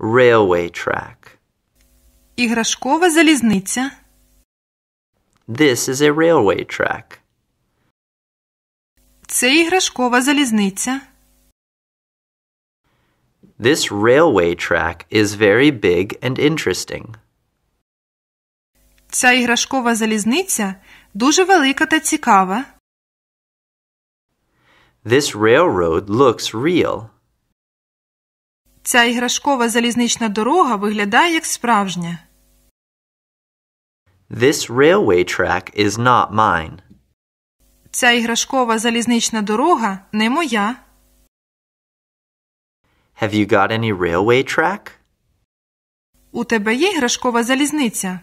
railway track. Іграшкова залізниця. This is a railway track. Це іграшкова залізниця. This railway track is very big and interesting. Ця іграшкова залізниця дуже велика та цікава. This railroad looks real. Ця іграшкова залізнична дорога виглядає як справжня. This railway track is not mine. Ця іграшкова залізнична дорога не моя. Have you got any railway track? У тебе є іграшкова залізниця?